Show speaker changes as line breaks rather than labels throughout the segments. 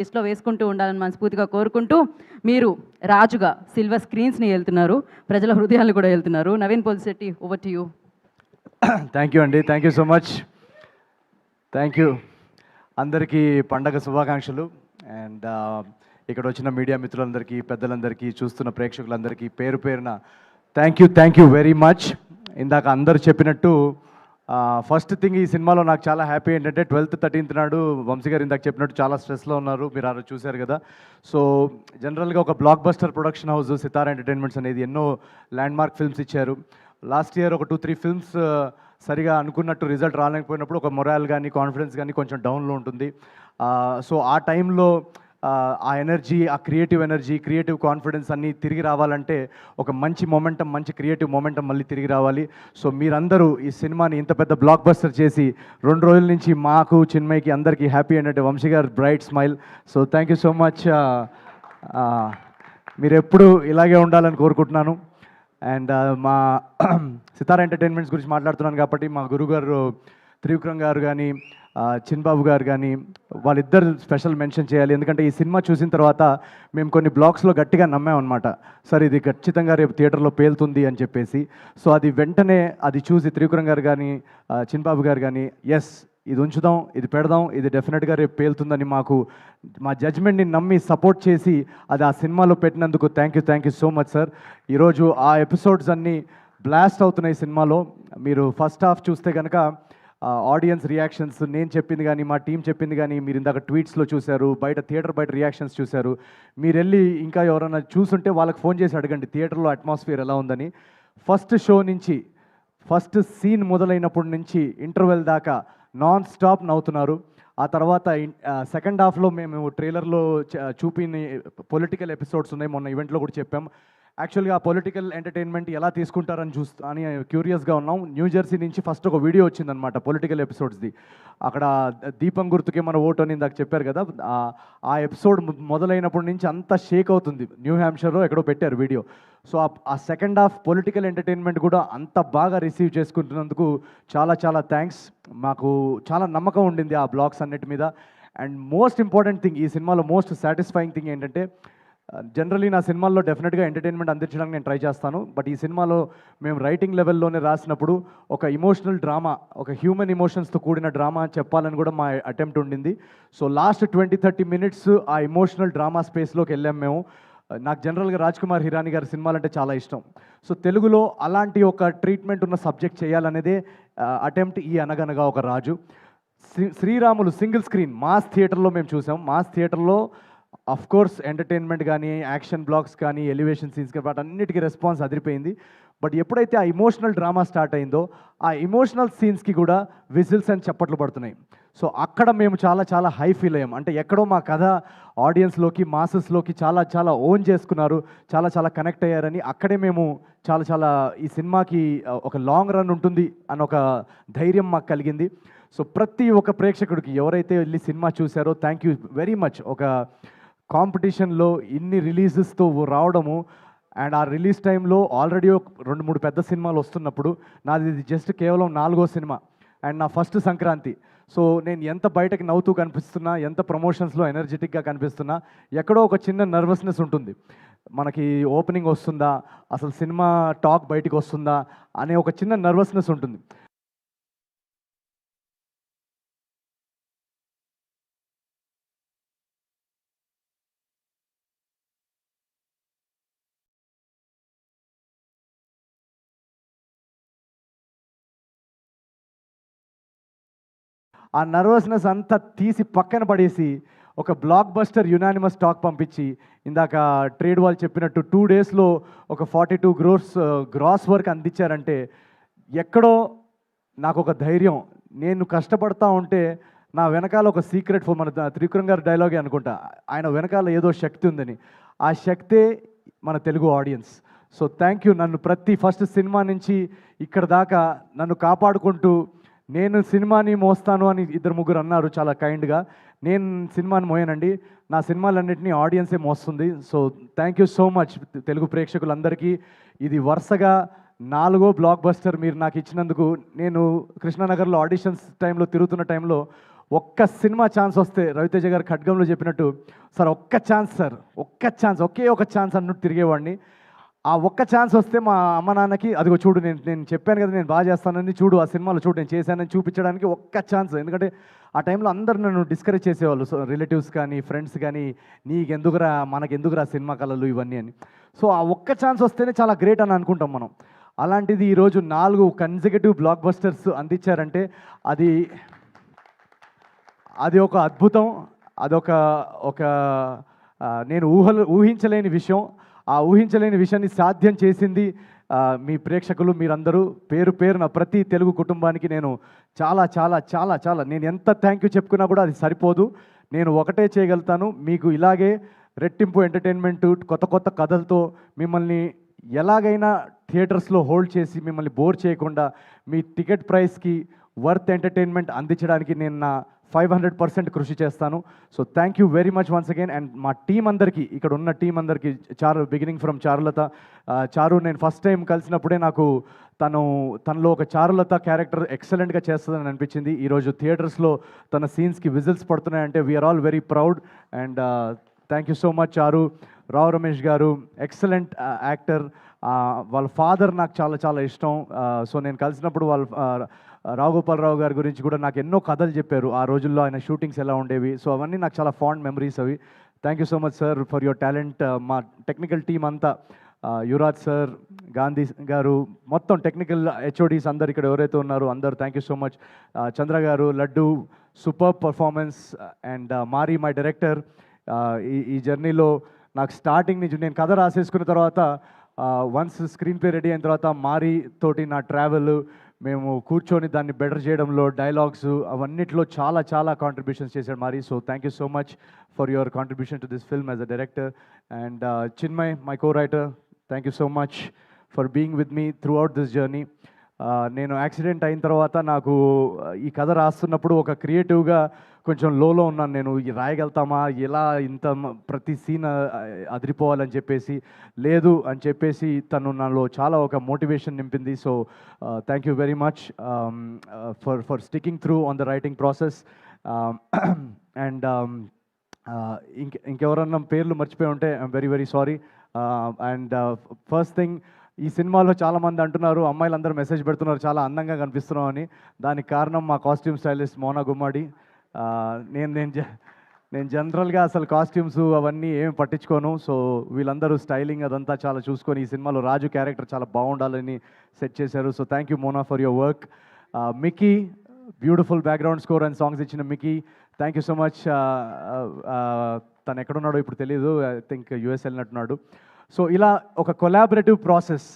లిస్ట్లో వేసుకుంటూ ఉండాలని మనస్ఫూర్తిగా కోరుకుంటూ మీరు రాజుగా సిల్వర్ స్క్రీన్స్ని వెళ్తున్నారు, ప్రజల హృదయాలు కూడా వెళ్తున్నారు. Naveen Polishetty, over to you.
Thank you అండి, thank you so much. Thank you. అందరికీ పండగ శుభాకాంక్షలు. అండ్ ఇక్కడ వచ్చిన మీడియా మిత్రులందరికీ, పెద్దలందరికీ, చూస్తున్న ప్రేక్షకులందరికీ పేరు పేరున థ్యాంక్ యూ వెరీ మచ్. ఇందాక అందరు చెప్పినట్టు ఫస్ట్ థింగ్ ఈ సినిమాలో నాకు చాలా హ్యాపీ ఏంటంటే 12th 13th నాడు వంశీ గారు ఇందాక చెప్పినట్టు చాలా స్ట్రెస్లో ఉన్నారు, మీరు ఆ రోజు చూశారు కదా. సో జనరల్గా ఒక బ్లాక్ బస్టర్ ప్రొడక్షన్ హౌస్ సితారా ఎంటర్టైన్మెంట్స్ అనేది ఎన్నో ల్యాండ్ మార్క్ ఫిల్మ్స్ ఇచ్చారు. లాస్ట్ ఇయర్ ఒక 2-3 ఫిల్మ్స్ సరిగా అనుకున్నట్టు రిజల్ట్ రాలేకపోయినప్పుడు ఒక మొరాల్ కానీ కాన్ఫిడెన్స్ కానీ కొంచెం డౌన్లో ఉంటుంది. సో ఆ టైంలో ఆ ఎనర్జీ, ఆ క్రియేటివ్ ఎనర్జీ, క్రియేటివ్ కాన్ఫిడెన్స్ అన్నీ తిరిగి రావాలంటే ఒక మంచి మొమెంటం, మంచి క్రియేటివ్ మొమెంటం మళ్ళీ తిరిగి రావాలి. సో మీరందరూ ఈ సినిమాని ఇంత పెద్ద బ్లాక్ బస్టర్ చేసి 2 రోజుల నుంచి మాకు, చిన్మయ్కి, అందరికీ హ్యాపీ ఏంటంటే వంశీ గారు bright smile. So thank you so much. మీరు ఎప్పుడు ఇలాగే ఉండాలని కోరుకుంటున్నాను. అండ్ మా సితారా ఎంటర్టైన్మెంట్స్ గురించి మాట్లాడుతున్నాను కాబట్టి మా గురుగారు త్రివిక్రమ్ గారు కానీ, చిన్బాబు గారు కానీ, వాళ్ళిద్దరు స్పెషల్ మెన్షన్ చేయాలి. ఎందుకంటే ఈ సినిమా చూసిన తర్వాత మేము కొన్ని బ్లాగ్స్లో గట్టిగా నమ్మామన్నమాట, సార్ ఇది ఖచ్చితంగా రేపు థియేటర్లో పేలుతుంది అని చెప్పేసి. సో అది వెంటనే అది చూసి త్రివిక్రమ్ గారు కానీ, చిన్బాబు గారు కానీ, ఎస్ ఇది ఉంచుదాం, ఇది పెడదాం, ఇది డెఫినెట్గా రేపు పేలుతుందని మాకు మా జడ్జ్మెంట్ని నమ్మి సపోర్ట్ చేసి అది ఆ సినిమాలో పెట్టినందుకు thank you so much sir. ఈరోజు ఆ ఎపిసోడ్స్ అన్నీ బ్లాస్ట్ అవుతున్నాయి సినిమాలో. మీరు ఫస్ట్ హాఫ్ చూస్తే కనుక ఆడియన్స్ రియాక్షన్స్, నేను చెప్పింది కానీ, మా టీం చెప్పింది కానీ, మీరు ఇందాక ట్వీట్స్లో చూశారు, థియేటర్ బయట రియాక్షన్స్ చూశారు. మీరు వెళ్ళి ఇంకా ఎవరైనా చూసుంటే వాళ్ళకి ఫోన్ చేసి అడగండి థియేటర్లో అట్మాస్ఫియర్ ఎలా ఉందని. ఫస్ట్ షో నుంచి, ఫస్ట్ సీన్ మొదలైనప్పటి నుంచి ఇంటర్వెల్ దాకా నాన్ స్టాప్ నవ్వుతున్నారు. ఆ తర్వాత సెకండ్ హాఫ్లో మేము ట్రైలర్లో చూపిన పొలిటికల్ ఎపిసోడ్స్ ఉన్నాయి, మొన్న ఈవెంట్లో కూడా చెప్పాం. యాక్చువల్గా ఆ పొలిటికల్ ఎంటర్టైన్మెంట్ ఎలా తీసుకుంటారని అని క్యూరియస్గా ఉన్నాం. న్యూజెర్సీ నుంచి ఫస్ట్ ఒక వీడియో వచ్చిందనమాట పొలిటికల్ ఎపిసోడ్స్ది. అక్కడ దీపం గుర్తుకే మన ఓటు అని ఇందాక చెప్పారు కదా, ఆ ఎపిసోడ్ మొదలైనప్పటి నుంచి అంతా షేక్ అవుతుంది. న్యూ హ్యాంప్షైర్లో ఎక్కడో పెట్టారు వీడియో. సో ఆ సెకండ్ హాఫ్ పొలిటికల్ ఎంటర్టైన్మెంట్ కూడా అంత బాగా రిసీవ్ చేసుకుంటున్నందుకు చాలా థ్యాంక్స్. మాకు చాలా నమ్మకం ఉండింది ఆ బ్లాగ్స్ అన్నిటి మీద. అండ్ మోస్ట్ ఇంపార్టెంట్ థింగ్, ఈ సినిమాలో మోస్ట్ సాటిస్ఫైయింగ్ థింగ్ ఏంటంటే, జనరలీ నా సినిమాల్లో డెఫినెట్గా ఎంటర్టైన్మెంట్ అందించడానికి నేను ట్రై చేస్తాను. బట్ ఈ సినిమాలో మేము రైటింగ్ లెవెల్లోనే రాసినప్పుడు ఒక ఇమోషనల్ డ్రామా, ఒక హ్యూమన్ ఇమోషన్స్తో కూడిన డ్రామా చెప్పాలని కూడా మా అటెంప్ట్ ఉండింది. సో లాస్ట్ 20-30 మినిట్స్ ఆ ఇమోషనల్ డ్రామా స్పేస్లోకి వెళ్ళాం మేము. నాకు జనరల్గా రాజ్ కుమార్ హిరానీ గారి సినిమాలంటే చాలా ఇష్టం. సో తెలుగులో అలాంటి ఒక ట్రీట్మెంట్ ఉన్న సబ్జెక్ట్ చేయాలనేదే అటెంప్ట్ ఈ అనగనగా ఒక రాజు. శ్రీరాములు సింగిల్ స్క్రీన్ మాస్ థియేటర్లో మేము చూసాం. మాస్ థియేటర్లో అఫ్ కోర్స్ ఎంటర్టైన్మెంట్ కానీ, యాక్షన్ బ్లాక్స్ కానీ, ఎలివేషన్ సీన్స్ కానీ, వాటన్నిటికీ రెస్పాన్స్ అదిరిపోయింది. బట్ ఎప్పుడైతే ఆ ఇమోషనల్ డ్రామా స్టార్ట్ అయిందో, ఆ ఇమోషనల్ సీన్స్కి కూడా విజిల్స్ అని చప్పట్లు పడుతున్నాయి. సో అక్కడ మేము చాలా హై ఫీల్ అయ్యాం. అంటే ఎక్కడో మా కథ ఆడియన్స్లోకి, మాసెస్లోకి చాలా ఓన్ చేసుకున్నారు, చాలా కనెక్ట్ అయ్యారని అక్కడే మేము చాలా ఈ సినిమాకి ఒక లాంగ్ రన్ ఉంటుంది అని ఒక ధైర్యం మాకు కలిగింది. సో ప్రతి ఒక్క ప్రేక్షకుడికి ఎవరైతే వెళ్ళి సినిమా చూశారో థ్యాంక్ యూ వెరీ మచ్. ఒక కాంపిటీషన్లో ఇన్ని రిలీజెస్తో రావడము, అండ్ ఆ రిలీజ్ టైంలో ఆల్రెడీ 2-3 పెద్ద సినిమాలు వస్తున్నప్పుడు నాది జస్ట్ కేవలం 4వ సినిమా అండ్ నా ఫస్ట్ సంక్రాంతి. సో నేను ఎంత బయటకు నవ్వుతూ కనిపిస్తున్నా, ఎంత ప్రమోషన్స్లో ఎనర్జెటిక్గా కనిపిస్తున్నా, ఎక్కడో ఒక చిన్న నర్వస్నెస్ ఉంటుంది. మనకి ఓపెనింగ్ వస్తుందా, అసలు సినిమా టాక్ బయటికి వస్తుందా అనే ఒక చిన్న నర్వస్నెస్ ఉంటుంది. ఆ నర్వస్నెస్ అంతా తీసి పక్కన పడేసి ఒక బ్లాక్ బస్టర్ యునానిమస్ టాక్ పంపించి, ఇందాక ట్రేడ్ వాళ్ళు చెప్పినట్టు 2 డేస్లో ఒక 42 crores గ్రాస్ వర్క్ అందించారంటే ఎక్కడో నాకు ఒక ధైర్యం. నేను కష్టపడతా ఉంటే నా వెనకాల ఒక సీక్రెట్ ఫోర్, మన త్రివిక్రమ్ గారి డైలాగే అనుకుంటా, ఆయన వెనకాల ఏదో శక్తి ఉందని. ఆ శక్తే మన Telugu audience. So thank you. నన్ను ఫస్ట్ సినిమా నుంచి ఇక్కడ దాకా నన్ను కాపాడుకుంటూ, నేను సినిమాని మోస్తాను అని 2-3 అన్నారు చాలా కైండ్గా. నేను సినిమాని మోయనండి, నా సినిమాలన్నింటినీ ఆడియన్సే మోస్తుంది. So thank you so much Telugu ప్రేక్షకులందరికీ. ఇది వరుసగా 4వ బ్లాక్ బస్టర్ మీరు నాకు ఇచ్చినందుకు. నేను కృష్ణానగర్లో ఆడిషన్స్ టైంలో తిరుగుతున్న టైంలో ఒక్క సినిమా ఛాన్స్ వస్తే రవితేజ గారు ఖడ్గంలో చెప్పినట్టు సార్ ఒక్క ఛాన్స్ సార్, ఒక్క ఛాన్స్, ఒకే ఒక ఛాన్స్ అన్నట్టు తిరిగేవాడిని. ఆ ఒక్క ఛాన్స్ వస్తే మా అమ్మ నాన్నకి అదిగో చూడు నేను చెప్పాను కదా నేను బాగా చేస్తానని, చూడు ఆ సినిమాలో చూడు నేను చేశానని చూపించడానికి ఒక్క ఛాన్స్. ఎందుకంటే ఆ టైంలో అందరూ నన్ను డిస్కరేజ్ చేసేవాళ్ళు, సో రిలేటివ్స్ కానీ ఫ్రెండ్స్ కానీ, నీకెందుకురా మనకెందుకురా సినిమా కళలు ఇవన్నీ అని. సో ఆ ఒక్క ఛాన్స్ వస్తేనే చాలా గ్రేట్ అని అనుకుంటాం మనం. అలాంటిది ఈరోజు 4 కన్సిక్యూటివ్ బ్లాక్ బస్టర్స్ అందించారంటే అది ఒక అద్భుతం. అదొక నేను ఊహించలేని విషయం. ఆ ఊహించలేని విషయాన్ని సాధ్యం చేసింది మీ ప్రేక్షకులు, మీరందరూ. పేరు పేరున ప్రతి తెలుగు కుటుంబానికి నేను చాలా చాలా చాలా చాలా నేను ఎంత థ్యాంక్ యూ చెప్పుకున్నా కూడా అది సరిపోదు. నేను ఒకటే చేయగలుగుతాను, మీకు ఇలాగే రెట్టింపు ఎంటర్టైన్మెంట్ కొత్త కొత్త కథలతో మిమ్మల్ని ఎలాగైనా థియేటర్స్లో హోల్డ్ చేసి మిమ్మల్ని బోర్ చేయకుండా మీ టికెట్ ప్రైస్కి వర్త్ ఎంటర్టైన్మెంట్ అందించడానికి నేను నా 500% కృషి చేస్తాను. So thank you very much once again. And మా టీం అందరికీ, ఇక్కడ ఉన్న టీం అందరికీ, బిగినింగ్ ఫ్రమ్ చారులత. చారు నేను ఫస్ట్ టైం కలిసినప్పుడే నాకు తనలో ఒక చారులత క్యారెక్టర్ ఎక్సలెంట్గా చేస్తుందని అనిపించింది. ఈరోజు థియేటర్స్లో తన సీన్స్కి విజిల్స్ పడుతున్నాయంటే we are all very proud. And thank you so much Charu. Rao Ramesh గారు ఎక్సలెంట్ యాక్టర్. వాళ్ళ ఫాదర్ నాకు చాలా చాలా ఇష్టం. సో నేను కలిసినప్పుడు రావు గోపాలరావు గారి గురించి కూడా నాకు ఎన్నో కథలు చెప్పారు. ఆ రోజుల్లో ఆయన షూటింగ్స్ ఎలా ఉండేవి. సో అవన్నీ నాకు చాలా ఫాండ్ మెమరీస్ అవి. Thank you so much sir for your talent. మా టెక్నికల్ టీం అంతా, యువరాజ్ సార్, గాంధీ గారు, మొత్తం టెక్నికల్ హెచ్ఓడీస్ అందరు ఇక్కడ ఎవరైతే ఉన్నారో అందరు thank you so much. Chandra గారు, Laddu, super performance. And Maari my director. ఈ జర్నీలో నాకు స్టార్టింగ్ నుంచి నేను కథ రాసేసుకున్న తర్వాత వన్స్ స్క్రీన్ ప్లే రెడీ అయిన తర్వాత మారీ తోటి నా ట్రావెల్, మేము కూర్చొని దాన్ని బెటర్ చేయడంలో, డైలాగ్స్ అవన్నిట్లో చాలా చాలా కాంట్రిబ్యూషన్స్ చేశాడు Maari. So thank you so much for your contribution to this film as a director. And Chinmay, my co writer, thank you so much for being with me throughout this journey. నేను accident అయిన తర్వాత నాకు ఈ కథ రాస్తున్నప్పుడు ఒక క్రియేటివ్గా కొంచెం లోలో ఉన్నాను. నేను రాయగలుగుతామా, ఎలా ఇంత ప్రతి సీన్ అదిరిపోవాలని చెప్పేసి, లేదు అని చెప్పేసి తను నాలో చాలా ఒక మోటివేషన్ నింపింది. So thank you very much for sticking through on the writing process. And ఇంకెవరన్నా పేర్లు మర్చిపోయి ఉంటే I'm very very sorry. And first thing, ఈ సినిమాలో చాలామంది అంటున్నారు, అమ్మాయిలందరూ మెసేజ్ పెడుతున్నారు చాలా అందంగా కనిపిస్తున్నాం అని. దానికి కారణం మా కాస్ట్యూమ్ స్టైలిస్ట్ మోనా గుమ్మడి. నేను జనరల్గా అసలు కాస్ట్యూమ్స్ అవన్నీ ఏమి పట్టించుకోను. సో వీళ్ళందరూ స్టైలింగ్ అదంతా చాలా చూసుకొని ఈ సినిమాలో రాజు క్యారెక్టర్ చాలా బాగుండాలని సెట్ చేశారు. So thank you Mona for your work. Mickey, beautiful background score and songs ఇచ్చిన Mickey, thank you so much. తను ఎక్కడున్నాడో ఇప్పుడు తెలియదు, ఐ థింక్ యూఎస్ వెళ్ళినట్టున్నాడు. సో ఇలా ఒక కొలాబరేటివ్ ప్రాసెస్.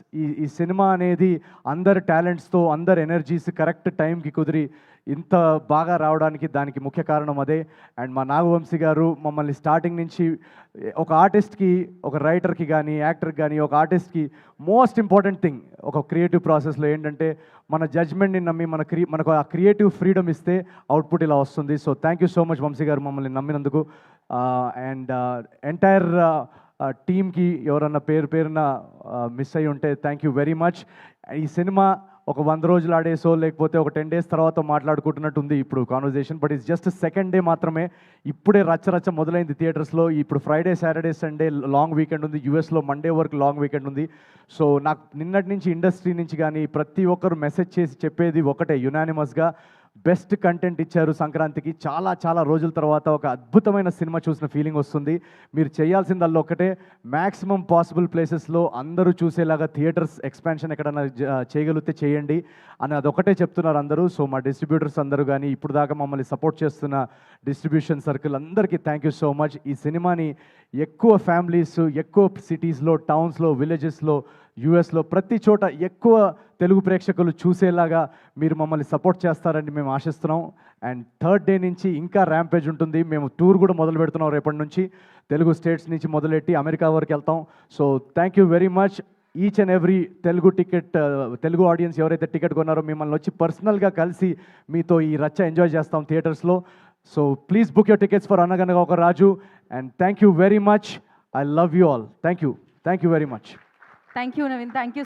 ఈ సినిమా అనేది అందరి టాలెంట్స్తో, అందరి ఎనర్జీస్ కరెక్ట్ టైంకి కుదిరి ఇంత బాగా రావడానికి దానికి ముఖ్య కారణం అదే. అండ్ మా నాగవంశీ గారు మమ్మల్ని స్టార్టింగ్ నుంచి ఒక ఆర్టిస్ట్కి, ఒక రైటర్కి కానీ, యాక్టర్కి కానీ, ఒక ఆర్టిస్ట్కి మోస్ట్ ఇంపార్టెంట్ థింగ్ ఒక క్రియేటివ్ ప్రాసెస్లో ఏంటంటే మన జడ్జ్మెంట్ని నమ్మి మనకు ఆ క్రియేటివ్ ఫ్రీడమ్ ఇస్తే అవుట్పుట్ ఇలా వస్తుంది. So thank you so much Vamsi గారు మమ్మల్ని నమ్మినందుకు. అండ్ ఎంటైర్ టీమ్కి ఎవరన్నా పేరున మిస్ అయ్యి ఉంటే థ్యాంక్ యూ వెరీ మచ్. ఈ సినిమా ఒక 100 రోజులు ఆడేసో లేకపోతే ఒక 10 days తర్వాత మాట్లాడుకుంటున్నట్టుంది ఇప్పుడు conversation, but it's just second day మాత్రమే. ఇప్పుడే రచ్చ మొదలైంది థియేటర్స్లో. ఇప్పుడు Friday, Saturday, Sunday long weekend ఉంది. యూఎస్లో మండే వరకు లాంగ్ వీకెండ్ ఉంది. సో నాకు నిన్నటి నుంచి ఇండస్ట్రీ నుంచి కానీ ప్రతి ఒక్కరు మెసేజ్ చేసి చెప్పేది ఒకటే, యునానిమస్గా బెస్ట్ కంటెంట్ ఇచ్చారు సంక్రాంతికి. చాలా చాలా రోజుల తర్వాత ఒక అద్భుతమైన సినిమా చూసిన ఫీలింగ్ వస్తుంది. మీరు చేయాల్సిందల్లా ఒకటే, మ్యాక్సిమం పాసిబుల్ ప్లేసెస్లో అందరూ చూసేలాగా థియేటర్స్ ఎక్స్పాన్షన్ ఎక్కడైనా చేయగలిగితే చేయండి అని అదొకటే చెప్తున్నారు అందరూ. సో మా డిస్ట్రిబ్యూటర్స్ అందరూ కానీ, ఇప్పుడు దాకా మమ్మల్ని సపోర్ట్ చేస్తున్న డిస్ట్రిబ్యూషన్ సర్కిల్ అందరికీ థ్యాంక్ యూ సో మచ్. ఈ సినిమాని ఎక్కువ ఫ్యామిలీస్, ఎక్కువ సిటీస్లో, టౌన్స్లో, విలేజెస్లో, యూఎస్లో ప్రతి చోట ఎక్కువ తెలుగు ప్రేక్షకులు చూసేలాగా మీరు మమ్మల్ని సపోర్ట్ చేస్తారని మేము ఆశిస్తున్నాం. అండ్ థర్డ్ డే నుంచి ఇంకా ర్యాంపేజ్ ఉంటుంది. మేము టూర్ కూడా మొదలు పెడుతున్నాం రేపటి నుంచి. తెలుగు స్టేట్స్ నుంచి మొదలెట్టి అమెరికా వరకు వెళ్తాం. So thank you very much. Each and every Telugu audience ఎవరైతే టికెట్ కొన్నారో మిమ్మల్ని వచ్చి పర్సనల్గా కలిసి మీతో ఈ రచ్చ ఎంజాయ్ చేస్తాం థియేటర్స్లో. So please book your tickets for Anaganaga Oka Raju. And thank you very much. I love you all. Thank you very much.
Thank you Naveen, thank you.